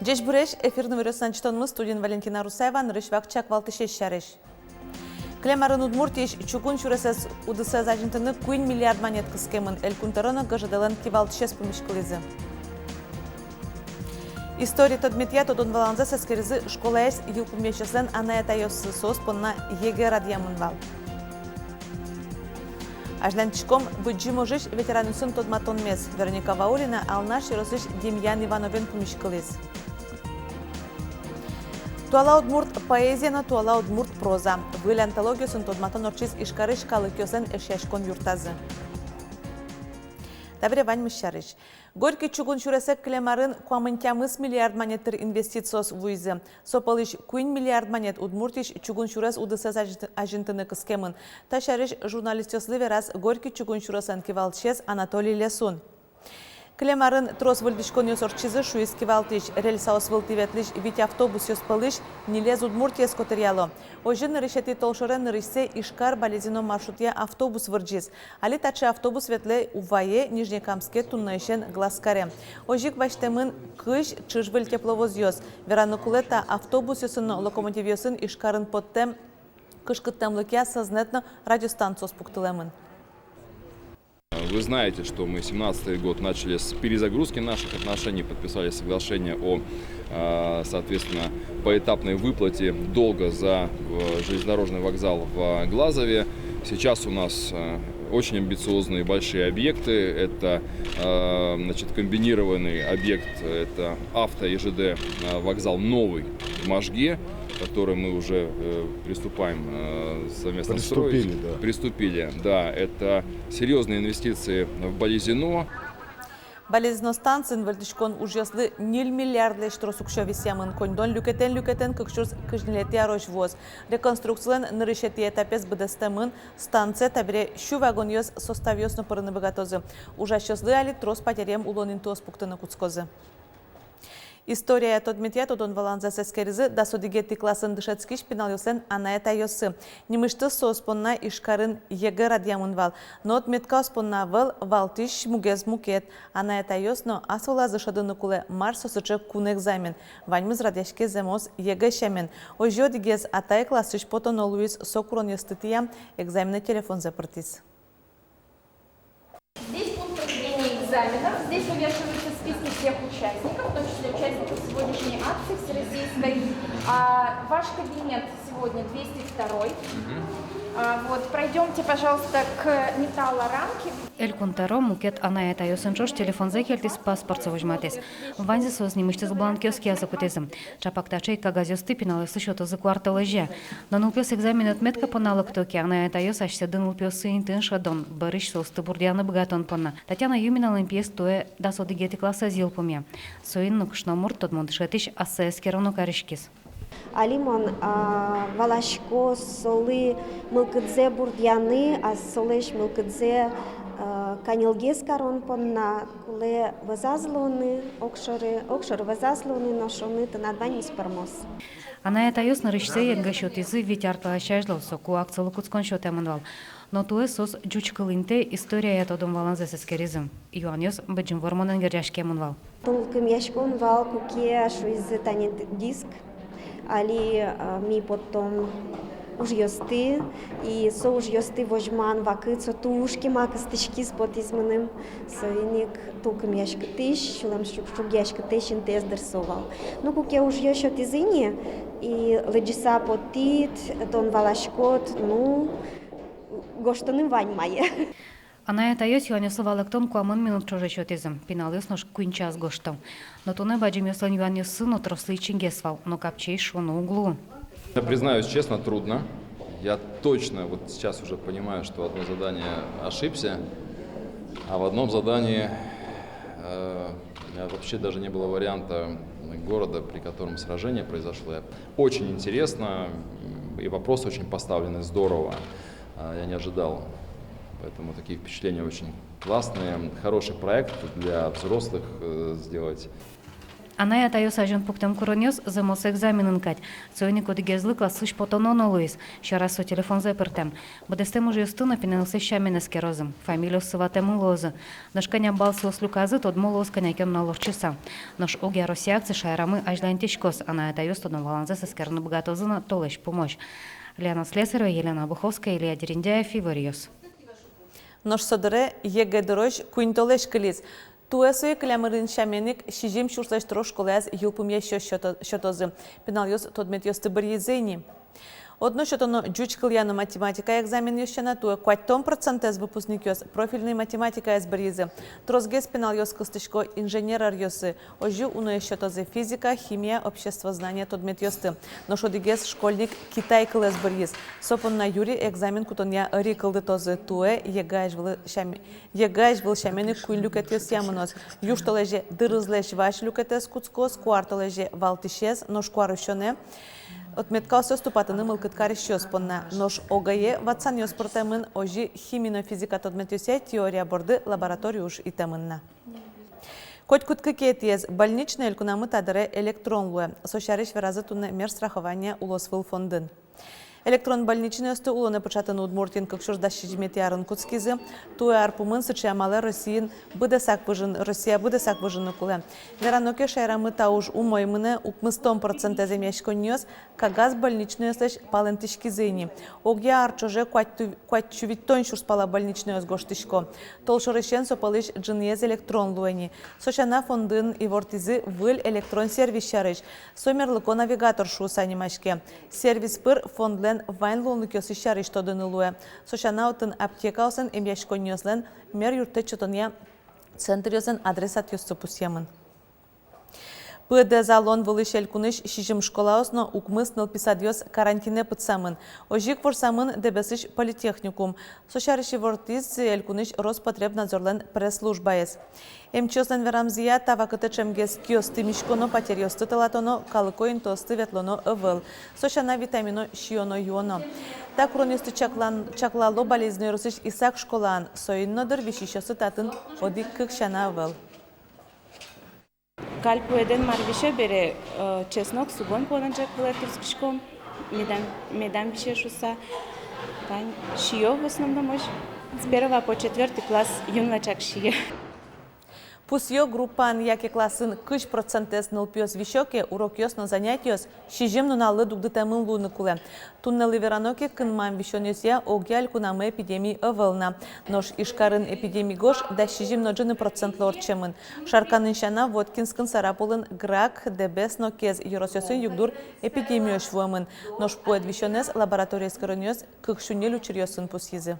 Джеш буреш эфирный выроссан чтонмы студент Валентина Русаева нырышвак чаквалтышеш шареш. Клемарын удмуртиш чукун чуресес удысы зажинтыны 1 миллиард монет кыскемын элькунтарона гажаделен кивалтышес помешкалызы. История тодметья тодон валанза сескеризы школаес юлпумешеслен анаята йоссы сос понна еге радиамынвал. Ажлянчиком выджи можеш ветеранусын тодматон мес. Вероника Ваулина алнаш еросыш Демьян Ивановен помешкалыз. Туала удмурт поэзияна, туала удмурт проза. Выль антологиясын тодматон орчиз ишкары шкалы кёсен эшяшкон юртазы. Табире вань мышарыш. Горький чугун чуресек клемарын куамынтямыс миллиард монеттер инвестициос вуйзы. Сопалыш 1 миллиард монет удмуртиш чугун чурес удысыз ажинтыны кыскемын. Ташарыш журналистёслы верас Горький чугун чурesen кивалтшес Анатолий Лесун. Клемарын трос выльдишкон ёсорчизы шуис кивалтиш, рельсаос вылтиветлиш, ведь автобус ёспалыш не лез удмуртиес котеряло. Ожин решети толшорен рысе ишкар болезино маршрутия автобус вырджиз. Али тачы автобус ветле увае Нижнекамске туннаишен гласкаре. Ожик баштемын кыш чыжвыль тепловоз ёс. Веранукулета автобус ёсын локомотив ёсын ишкарын поттем кышкыттемлыкия сознетно радиостанцию спуктылемын. Вы знаете, что мы 2017 год начали с перезагрузки наших отношений, подписали соглашение о, соответственно, поэтапной выплате долга за железнодорожный вокзал в Глазове. Сейчас у нас очень амбициозные большие объекты. Это значит, комбинированный объект, это авто и ЖД вокзал новый в Можге, который мы уже приступаем совместно строить. Приступили, да. Это серьезные инвестиции в Болезино. Болезино станцин вальдишкон ужаслы 0 миллиард леш тросукша висямын коньдон люкетен кыкшурс кыжнилетия рож воз. Реконструкциялен нырышети этапес быдестемын станция табире шу вагон ёс составёсно пырыны богатозы. Ужащослы али трос потерем улонин туос пуктыны куцкозы. История тодметья тодон валанза сескеризы да содигети классын дышецкиш пеналюсен анаэта йосы. Немышты соспонна ишкарын егэ радиамынвал. Но отметка оспонна вал валтиш мугез мукет. Анаэта йосно асола зашадыны куле марс сосычы кун экзамен. Ваньмыз радяшке земос егэ шемен. Ожо дигез атай классыш потон олуис сокурон йостытия экзамены телефон запертис. Здесь пункт проведения экзаменов. Здесь вывешиваются списки всех участников, в том числе участников сегодняшней акции всероссийской. Ваш кабинет сегодня 202. Вот, пройдемте, пожалуйста, к металлорамке. Элькунтаро мукет анаэта йосынчош телефон закельтис паспорт совожматес. Ванзи соз немыштез бланкёски азакутезым. Чапактачей кагазёсты пиналысы счётозы кварталыжа. Нанулпёс экзамен отметка поналык токи анаэта йос ашся дынулпёсы интын шадон. Барыш состы бурдианы богатон понна. Татьяна Юмина олимпиес туэ дасодигети класса зилпумя. Соин нукшно мурт тодмонтышетиш ассаэскерону карышкис. Алимон валашко солы мылкыдзе бурдяны, а солеш мылкыдзе канилгес карон понна, куле вазазлоны, окшоры вазазлоны, ношоны тынадбань миспермос. Анаэта йос нарышсе ергашотизы витяртала шажлал соку акцылы куцкон шотемынвал. Но туэ сос джучкылынте история ятодон валанзе сескеризм. Юан йос бэджин вормонен геряшкемынвал. Толкым яшкон вал куке шуиз танет диск. Али ми потом ужьёсты, и со ужьёсты вожман вакыцо тушки макастычки спот измыным соиник тулкым яшкытыш, шулам шук яшкытыш интез дерсовал. Ну куке ужьёшот изыне, и лыджиса потит, тон валашкот, ну, гоштоным вань мае. Анаэта йос юанёсы валыктон куамын минут чоже шотезым. Пиналыс нош куинчас гоштом. Но туне баджим ёслан юанёсы но трослы чингесвал, но капчей шону углу. Я признаюсь честно, трудно. Я точно вот сейчас уже понимаю, что одно задание ошибся, а в одном задании вообще даже не было варианта города, при котором сражение произошло. Очень интересно, и вопросы очень поставлены здорово. Я не ожидал. Поэтому такие впечатления очень классные. Хороший проект для взрослых сделать. Аная тайос ажын пуктам куроньос замос экзаменын кать. Цойни кодигезлы классыш потонон олуис. Щарас со телефон запертем. Бодестем уже стуна пинелсы щаменески розым. Фамилию сыватем лозы. Наш коня балсос люказы тод молос конякем на ловчиса. Наш огя росиакцы шайрамы ажлантичкос. Аная тайос тодон валанза сескерны богатозына толещ помощь. Лена Слесарева, Елена Буховская, Илья Дерендяев и Вариос. Нож содыре еге дорож куинтолеш кылиз. Туэсуе клямырын шаменик шижим шурслеш трош коляз юлпум еще щотозы. Пенал йос тодмет йосты бір езейни. Одно щотоно джуч кыльяно математика экзамен йощена туэ 4% из выпускник йос профильный математика из бризе. Трозгес пенал йос кыстышко инженер йосы. Ожу уно щотозы физика, химия, общество знания тодмет йосты. Но шодигес школьник Китай кылез бриз. Сопон на юри экзамен кутоня ри кылды тозы туэ егаш был шаменик куин люкет йос ямынос. Юштолеже дырызлеш ваш люкетес куцкос, куартолеже валтишес, но шкуару щоне. Отметка ступатыны мылкыткари щоспонна. Нож огае ватсан йоспортемын ожи химино-физика тодметюсе теория борды лабораториуш итемынна. Коть кутки кетиез больничный элькунамы тадыре электронлуэ. Сошариш веразы тунне мер страхования улосвыл фондын. Электрон больничный осты улоны початын Удмуртин кыкшурдащи жметиарын куцкизы. Туэ арпумын сычамалы Россиин Россия быдысак выжыны кулы. Вераноке шайрамы тауж умоймыны укмыстом процента земяшконьёс, кагаз больничный осты палентишкизыни. Огья арчоже куатчувиттон шурспала больничный осгоштышко. Толшорышен сопалыш джинез электрон луэни. Сошана фондын и вортизы выль электрон сервис шарыш. Сомерлыко навигатор шу санимашке. Сервис пыр фондлен вайн лонлык йосы шарыш тодыны луэ. Сошана утын аптека осын эмяшконьёслен мер юрты чотония центр йосын адресат йоссы пусьемын. Пыде залон вылышель куныш шижим школаосно укмысныл писадьос карантине пыцамын. Ожик ворсамын дебесыш политехникум. Сошарыши вортиз эль куныш Роспотребнадзорлен пресс-службаес. Эмчослен верамзия тавакыты чемгес киосты мишконо потерьосты талатоно калыкоин тосты ветлоно ывыл. Сошана витамино шионо юоно. Так ронисты чаклало болезнь росыш исак школан. Соиннодыр вишишосы татын одик кыкшана ывыл. Кальпуеден марвише бере чеснок, сугон понанчак в турскишком, медам више шуса, шиё в основном ож. С 1 по 4 класс юнлачак шие. Пусьё группан яке классын кыш процентес нылпиос вишоке урок йосно занятиос шижим нуналы дугдытамын луны куле. Туннелы вераноке кынман вишонёсья огяль кунамы эпидемии ывылна. Нож ишкарын эпидемии гош да шижим ноджыны процентлы орчемын. Шарканын шана Воткинскын сараполын грак дебес нокез юросёсын югдур эпидемиош вуэмын. Нож поэд вишонес лаборатория скоронёс кыкшунел учерёсын пусьизы.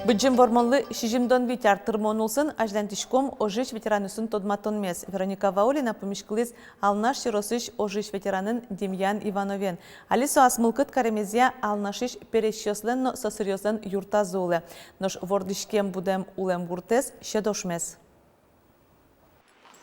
Быджим вормонлы шижимдон витяр тырмонулсын ажлантишком ожиш ветеранусын тодматон мес. Вероника Ваулина помешкылыз алнаш широсыш ожиш ветеранын Демьян Ивановен. Алисо асмылкыт каремезия алнашиш перещесленно сосырёслен юрта зулы. Нож вордышкем будем улем гуртес щедошмес.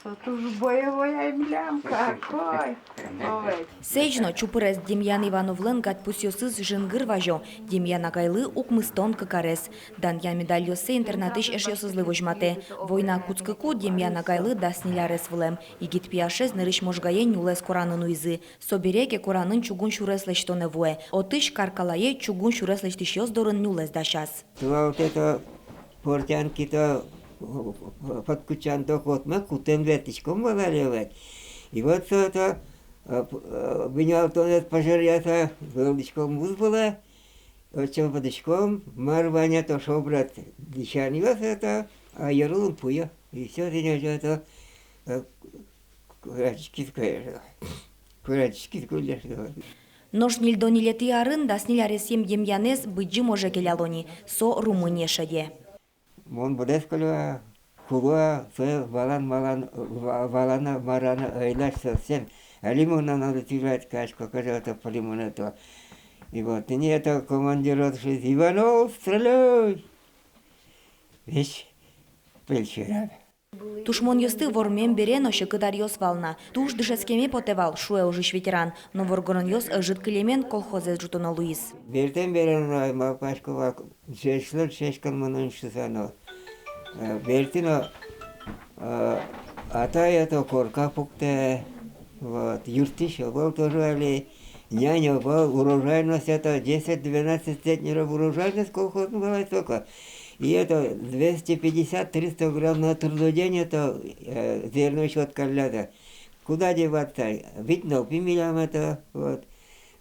Вот уж боевой эмблем какой! Сейджно чупырес Демьян Ивановлен гад пусьосыз жынгыр важо. Демьян агайлы укмыстон кыкарес. Даньян медальосы интернатыш эшьосызлы вожмате. Война куцкыку Демьян агайлы даснилярес влем. Игит пиашез нырыш можгае нюлес коранын уйзы. Собереке коранын чугун шуреслеш тоневуэ. Отыш каркалае чугун шуреслеш тишьос дорын нюлес дашас. Вот это портянки-то под кучан доход мы кутем летичком валаливать. И вот это меня тонет пожарята величком вызвала, чем подышком марваня то шо брат дичани вас это, а ярулом пуя. И все это курачки скуляш. Нож нильдони лети арын дасниляресем Демьянес быджи може келялони со Румыния шаде. Мон бодескала куга фе валана марана эйлаш совсем. А лимона надо тирать качку, кажется, по лимону то. И вот, и не это командир отшли, Иванов, стреляй! Вещь пельчера. Тушмон йосты вормем берено шекыдар йос вална. Туш дышескеме потевал, шуэ ужиш ветеран, но воргорон йос жит клемен колхозе жутона Луис. Бертен берено, мапашкова, шешлер, шешкан манон шисано. Бертино ата это корка пукте, вот, юртиш был тоже, али, няня был, урожайность это 10-12 центнеров урожайность колхоз была только. И это 250-300 грамм на трудодень, это зерно счет коляда. Куда деваться? Видно, пимилям это, вот.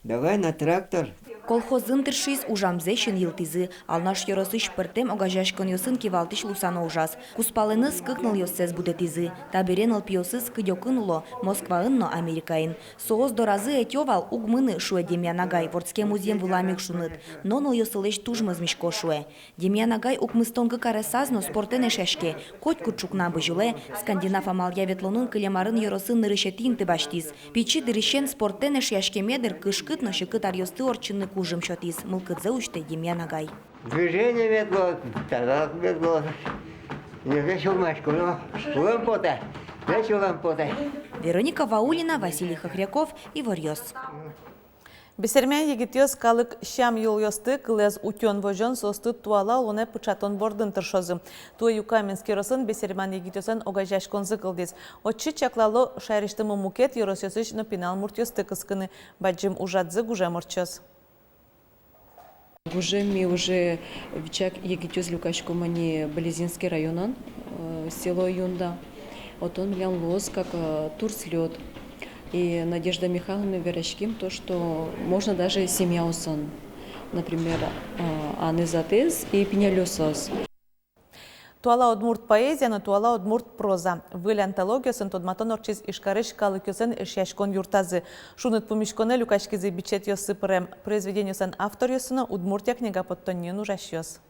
Давай на трактор. Колхозын тыршиз ужамзешин йылтизы, алнаш йоросыш пыртем огажашкон йосын кивалтиш лусано ужас. Куспалыны скыкныл йоссез будетизы, табереныл пиосыз кыдёкын уло, Москваынно Америкаин. Соос доразы этёвал угмыны шуэ Демьянагай, Вордске музеем вуламик шуныт, ноныл йосылеш тужмыз мишко шуэ. Демьянагай укмыстон кыкаресазно спортене шешке, коть курчукна быжуле, скандинав амалия ветлонун кылемарын йоросын нырышетин тыбаштиз. Пичи дырышен спортене шешке медер кышкытно шыкытар йосты орчынны кужым шотиз, мылкыдзе учте Демьянагай. Движение ветло, тогда ветло. Не хочу машку, но лампота, хочу лампота. Вероника Ваулина, Василий Хохряков, Иворьёс. Бесермен егитёс калык щам юл ёсты кылез утён вожон состы туала луне пычатон бордын тыршозы. Туаю каменский росын бесермен егитёсын огажашкон зыкылдез. Отчы чаклало шайриштымы мукет юросёсыш на пенал муртёсты кыскыны. Баджим ужадзы гуже мурчёс. Уже ми уже вичак егитёс люкашко мани Болезинский районан, село Юнда. Вот он млян лоз, как турслёт. И Надежда Михайловна верещим то, что можно даже семья усон. Например, Анны Затез и Пенялёсос. Туала одмурт поэзия, но туала одмурт проза. Выль антологиясын тодматон орчиз ишкарыш калыкёсын ишяшкон юртазы. Шуныт пумишконе люкашкизы бичет ёсы пырем. Произведениясын автор ёсыны удмуртия книга подтоннен ужащёс.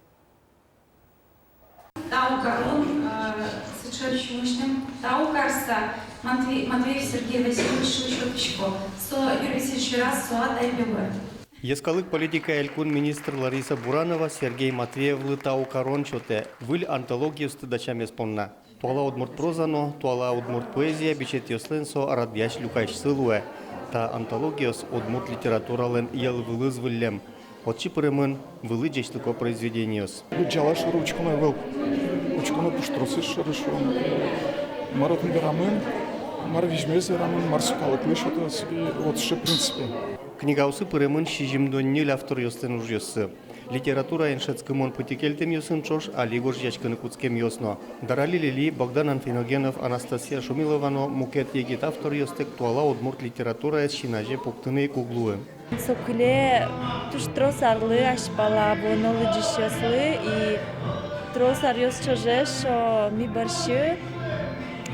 Таукарон, Таукарса, Матвеев Сергей Васильевич Шуточко, Юрий Васильевич раз, Суата и Белой. Ескалык политика элькун министр Лариса Буранова, Сергей Матвеев лытау корончоте, выль антологию стыдачами спонна. Туала удмурт прозано, туала удмурт поэзия, бичет йосленсо арадбяш люкайш сылуэ. Та антологиос удмурт литературален ел вылыз выллем. Отчи пырымын вылы джешлыко произведениос. Джалаш ручкуна выл, ручкуна пуштросыш шарышон. Маратын берамын, мар вижмез берамын, мар сукалык лышото себе, вот ше принципе. Книгаусы пырымын шижимдоннил автор йостен уж йоссы. Литература эншецкымон путикельтем йосын чош, а лигош ячканы куцкем йосно. Дарали лили Богдан Анфиногенов, Анастасия Шумиловано, мукет егит автор йостек туала удмурт литература эс шинаже пуктыны куглуы. Сокуле туш тросарлы ашпала бонолы джишёслы и тросар йосчожеш ми баршы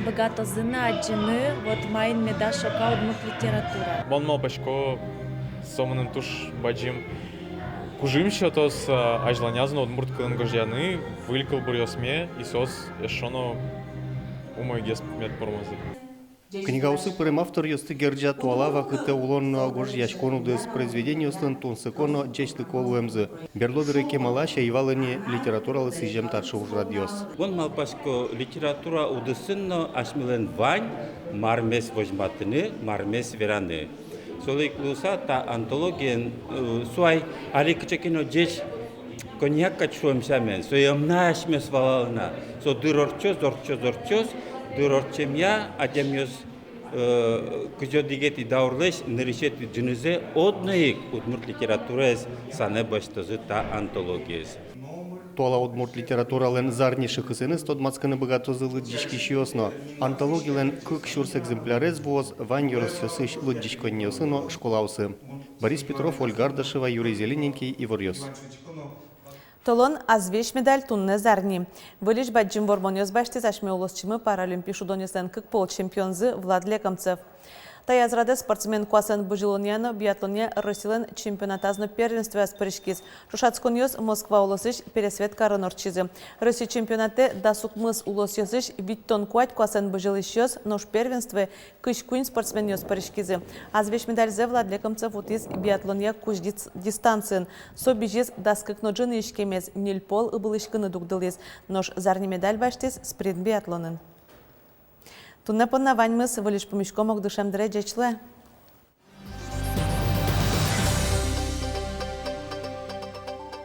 богато зына аджины вот майын меда шока удмурт литература. Бон малпашко сомнын туш баджим кужим шотос ажланязно удмурт кылынгожяны вылькал бурьосме и сос эшоно умой гесп мед пормозы. Книгаусы пырым автор йосты герджа туала вакыты улонно агож яшкону дес произведение остын тунсыконо джечлы колуэмзы. Берлодыры кемалаша ивалыни литературалы сыжем таршы уж радиос. Вон малпашко литература удысынно ашмилен вань мармес возьматыны, мармес вераны. Солик луса та антологиен суай али кычекино джеч коньяк качуэмсямен. Соемна ашмес валалына. Со дырорчос, зорчос, дырорчемья, адемьёс кызё дигети даурлеш нырышети джынызе одноик удмурт литературез сане баштозы та антологиез. Туала удмурт литературален зарниши хысыныз тодмацканы богатозы лыджишки шиосно. Антологилен кык шурс экземплярез воз вань юросёсыш лыджишконьёсыно школаусы. Борис Петров, Ольга Ардашева, Юрий Зелененький, Иворьёс. Толон азвеш медаль тунне зарни. Вылиш баджим вормонёс башти зашме улосчимы паралимпишу донеслен кык пол чемпионзы Влад Лекомцев. Таязраде спортсмен Куасан Бужелоньяно биатлоне Россилен чемпионатазно первенстве аспаришкиз. Шушацконьос Москва улосыш пересвет каронорчизы. Россия чемпионате дасукмыс улосьосыш виттон куать Куасан Бужелищёс нож первенстве кыш-кунь спортсмен аспаришкизы. Азвеш медальзе Влад Лекомцев утиз биатлоне куш дистанцин. Собижиз даскыкноджины ишкемез нильпол ыбылышкыны дугдылез. Нож зарни медаль баштиз спринт биатлонын. Тунне понна ваньмыз вылиш помешком ок душем дреджечле.